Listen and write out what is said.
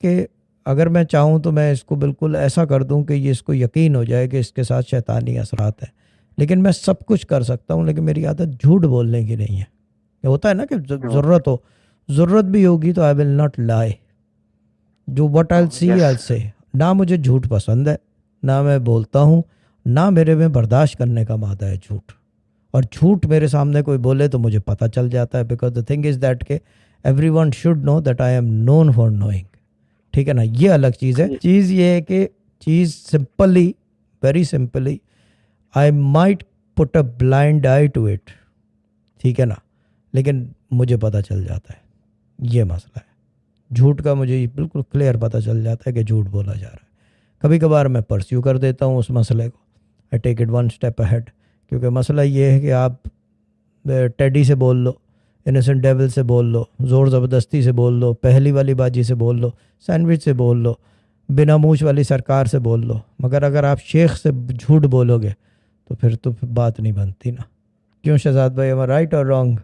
کہ اگر میں چاہوں تو میں اس کو بالکل ایسا کر دوں کہ یہ اس کو یقین ہو جائے کہ اس کے ساتھ شیطانی اثرات ہیں، لیکن میں سب کچھ کر سکتا ہوں، لیکن میری عادت جھوٹ بولنے کی نہیں ہے. یہ ہوتا ہے نا کہ ضرورت بھی ہوگی تو آئی ول ناٹ لائی. جو وٹ آئی سی یس. آئی سے، نہ مجھے جھوٹ پسند ہے، نہ میں بولتا ہوں، نہ میرے میں برداشت کرنے کا مادہ ہے جھوٹ. اور جھوٹ میرے سامنے کوئی بولے تو مجھے پتہ چل جاتا ہے، because the thing is that کہ everyone should know that I am known for knowing. ٹھیک ہے نا، یہ الگ چیز ہے. چیز یہ ہے کہ چیز simply, very simply, I might put a blind eye to it. ٹھیک ہے نا، لیکن مجھے پتہ چل جاتا ہے. یہ مسئلہ ہے جھوٹ کا، مجھے بالکل کلیئر پتہ چل جاتا ہے کہ جھوٹ بولا جا رہا ہے. کبھی کبھار میں پرسیو کر دیتا ہوں اس مسئلے کو، I take it one step ahead. کیونکہ مسئلہ یہ ہے کہ آپ ٹیڈی سے بول لو، انوسنٹ ڈیول سے بول لو، زور زبردستی سے بول لو، پہلی والی باجی سے بول لو، سینڈوچ سے بول لو، بنا موچھ والی سرکار سے بول لو، مگر اگر آپ شیخ سے جھوٹ بولو گے تو پھر بات نہیں بنتی نا. کیوں شہزاد بھائی، ایم آئی رائٹ اور رانگ؟